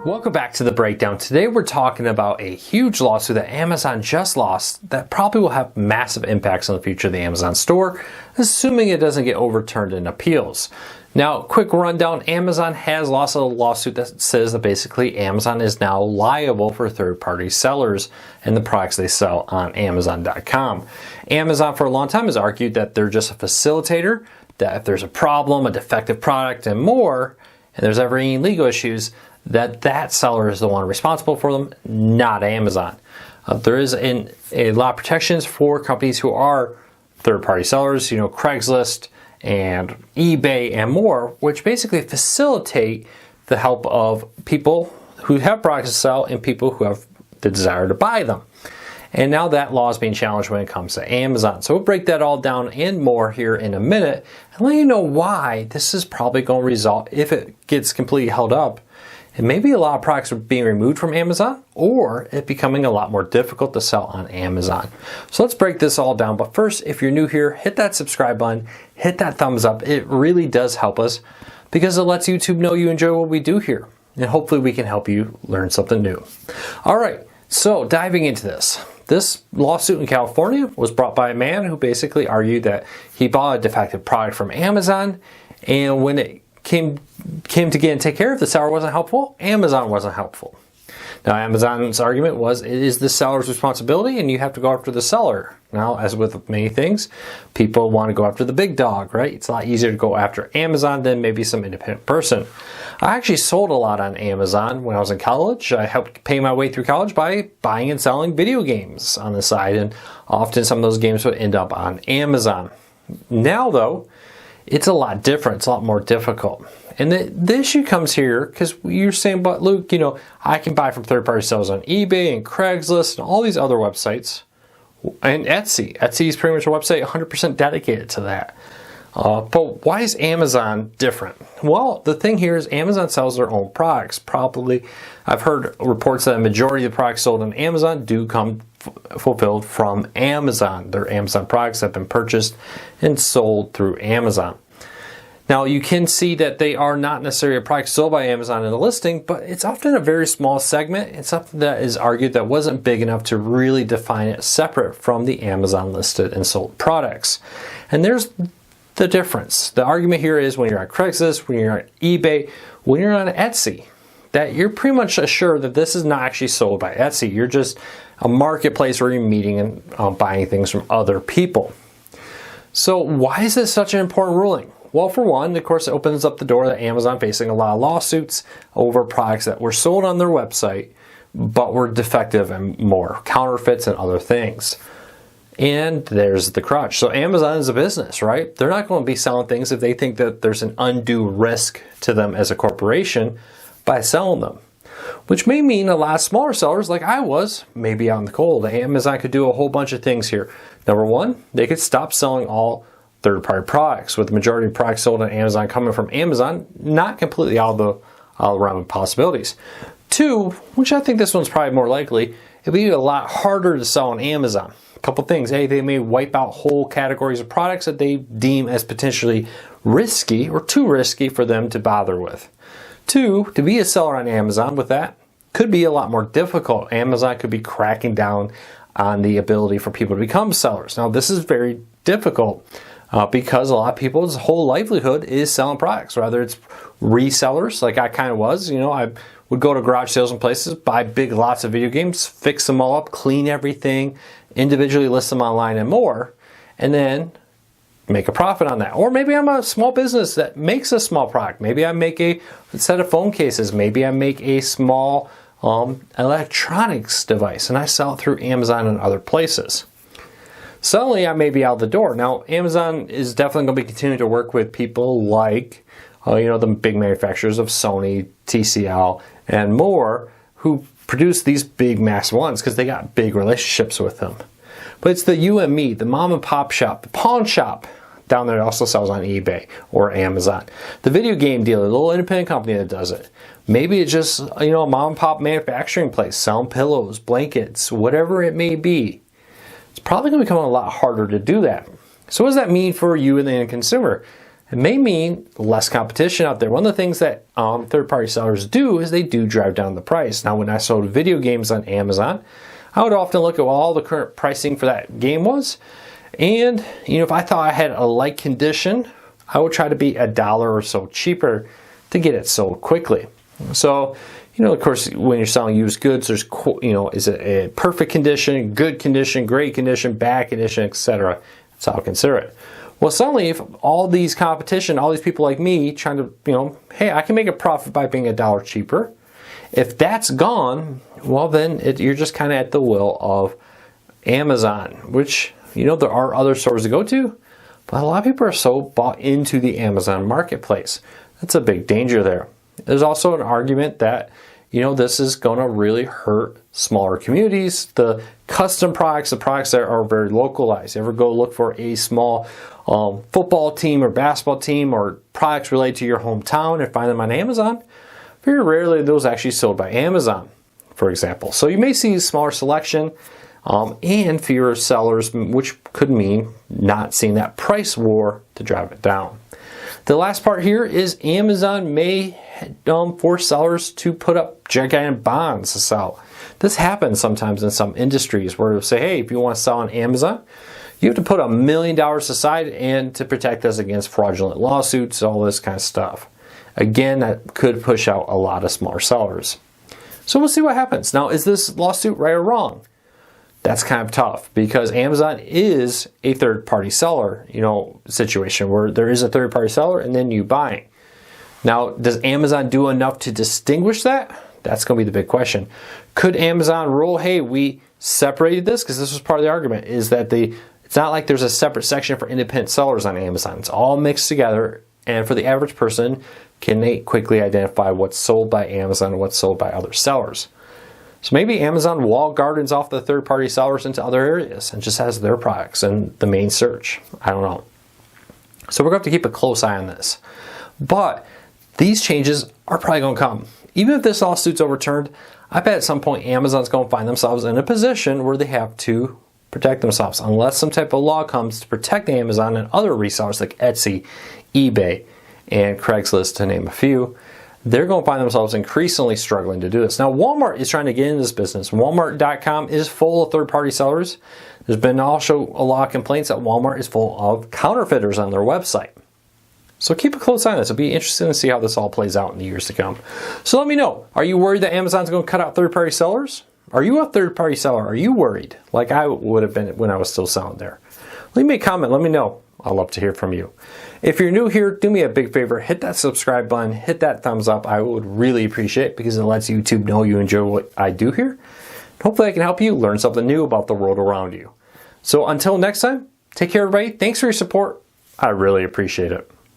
Welcome back to the breakdown. Today we're talking about a huge lawsuit that Amazon just lost that probably will have massive impacts on the future of the Amazon store, assuming it doesn't get overturned in appeals. Now, quick rundown, Amazon has lost a lawsuit that says that basically Amazon is now liable for third-party sellers and the products they sell on Amazon.com. Amazon for a long time has argued that they're just a facilitator, that if there's a problem, a defective product, and more, and there's ever any legal issues, that seller is the one responsible for them, not Amazon. There is a lot of protections for companies who are third-party sellers, Craigslist and eBay and more, which basically facilitate the help of people who have products to sell and people who have the desire to buy them. And now that law is being challenged when it comes to Amazon. So we'll break that all down and more here in a minute and let you know why this is probably going to result, if it gets completely held up, and maybe a lot of products are being removed from Amazon or it becoming a lot more difficult to sell on Amazon. So let's break this all down. But first, if you're new here, hit that subscribe button, hit that thumbs up. It really does help us because it lets YouTube know you enjoy what we do here. And hopefully we can help you learn something new. All right, so diving into this. This lawsuit in California was brought by a man who basically argued that he bought a defective product from Amazon, and when it came to get and take care of, the seller wasn't helpful, Amazon wasn't helpful. Now, Amazon's argument was it is the seller's responsibility and you have to go after the seller. Now, as with many things, people want to go after the big dog, right? It's a lot easier to go after Amazon than maybe some independent person. I actually sold a lot on Amazon when I was in college. I helped pay my way through college by buying and selling video games on the side, and often some of those games would end up on Amazon. Now, though, it's a lot different. It's a lot more difficult. And the issue comes here because you're saying, but Luke, I can buy from third-party sellers on eBay and Craigslist and all these other websites. And Etsy. Etsy is pretty much a website 100% dedicated to that. But why is Amazon different? Well, the thing here is Amazon sells their own products. Probably, I've heard reports that a majority of the products sold on Amazon do come fulfilled from Amazon. Their Amazon products have been purchased and sold through Amazon. Now, you can see that they are not necessarily a product sold by Amazon in the listing, but it's often a very small segment. It's something that is argued that wasn't big enough to really define it separate from the Amazon listed and sold products. And there's the difference. The argument here is when you're on Craigslist, when you're on eBay, when you're on Etsy, that you're pretty much assured that this is not actually sold by Etsy. You're just a marketplace where you're meeting and buying things from other people. So why is this such an important ruling? Well, for one, of course, it opens up the door to Amazon facing a lot of lawsuits over products that were sold on their website but were defective and more, counterfeits and other things. And there's the crutch. So Amazon is a business, right? They're not going to be selling things if they think that there's an undue risk to them as a corporation by selling them. Which may mean a lot of smaller sellers, like I was, maybe out in the cold. Amazon could do a whole bunch of things here. Number one, they could stop selling all third-party products, with the majority of products sold on Amazon coming from Amazon, not completely out of the realm of possibilities. Two, which I think this one's probably more likely, it'd be a lot harder to sell on Amazon. A couple things. A, they may wipe out whole categories of products that they deem as potentially risky or too risky for them to bother with. Two, to be a seller on Amazon with that could be a lot more difficult. Amazon could be cracking down on the ability for people to become sellers. Now, this is very difficult because a lot of people's whole livelihood is selling products, whether it's resellers, like I kind of was. I would go to garage sales and places, buy big lots of video games, fix them all up, clean everything, individually list them online and more, and then make a profit on that. Or maybe I'm a small business that makes a small product. Maybe I make a set of phone cases. Maybe I make a small electronics device and I sell it through Amazon and other places. Suddenly I may be out the door. Now, Amazon is definitely going to be continuing to work with people like the big manufacturers of Sony, TCL, and more, who produce these big massive ones because they got big relationships with them. But it's the you and me, the mom and pop shop, the pawn shop down there that also sells on eBay or Amazon. The video game dealer, the little independent company that does it. Maybe it's just a mom and pop manufacturing place selling pillows, blankets, whatever it may be. It's probably going to become a lot harder to do that. So what does that mean for you and the end consumer? It may mean less competition out there. One of the things that third-party sellers do is they do drive down the price. Now, when I sold video games on Amazon, I would often look at what all the current pricing for that game was. And, if I thought I had a like condition, I would try to be $1 or so cheaper to get it sold quickly. So, of course, when you're selling used goods, there's, is it a perfect condition, good condition, great condition, bad condition, etc. That's how I consider it. Well, suddenly, if all these competition, all these people like me trying to, hey, I can make a profit by being $1 cheaper. If that's gone, well, then you're just kind of at the will of Amazon, which, there are other stores to go to, but a lot of people are so bought into the Amazon marketplace. That's a big danger there. There's also an argument that, this is going to really hurt smaller communities. The custom products, the products that are very localized. You ever go look for a small football team or basketball team or products related to your hometown and find them on Amazon? Very rarely are those actually sold by Amazon, for example. So you may see smaller selection and fewer sellers, which could mean not seeing that price war to drive it down. The last part here is Amazon may force sellers to put up gigantic bonds to sell. This happens sometimes in some industries where they'll say, hey, if you want to sell on Amazon, you have to put $1 million aside and to protect us against fraudulent lawsuits, all this kind of stuff. Again, that could push out a lot of smaller sellers. So we'll see what happens. Now, is this lawsuit right or wrong? That's kind of tough because Amazon is a third-party seller, situation where there is a third-party seller and then you buying. Now, does Amazon do enough to distinguish that? That's going to be the big question. Could Amazon rule, hey, we separated this? Because this was part of the argument, is that it's not like there's a separate section for independent sellers on Amazon. It's all mixed together, and for the average person, can they quickly identify what's sold by Amazon and what's sold by other sellers? So maybe Amazon walled gardens off the third-party sellers into other areas and just has their products in the main search. I don't know. So we're going to have to keep a close eye on this. But these changes are probably going to come. Even if this lawsuit's overturned, I bet at some point Amazon's going to find themselves in a position where they have to protect themselves. Unless some type of law comes to protect Amazon and other resellers like Etsy, eBay, and Craigslist, to name a few, they're going to find themselves increasingly struggling to do this. Now, Walmart is trying to get into this business. Walmart.com is full of third-party sellers. There's been also a lot of complaints that Walmart is full of counterfeiters on their website. So keep a close eye on this. It'll be interesting to see how this all plays out in the years to come. So let me know. Are you worried that Amazon's going to cut out third-party sellers? Are you a third-party seller? Are you worried? Like I would have been when I was still selling there. Leave me a comment. Let me know. I'd love to hear from you. If you're new here, do me a big favor. Hit that subscribe button. Hit that thumbs up. I would really appreciate it because it lets YouTube know you enjoy what I do here. Hopefully I can help you learn something new about the world around you. So until next time, take care everybody. Thanks for your support. I really appreciate it.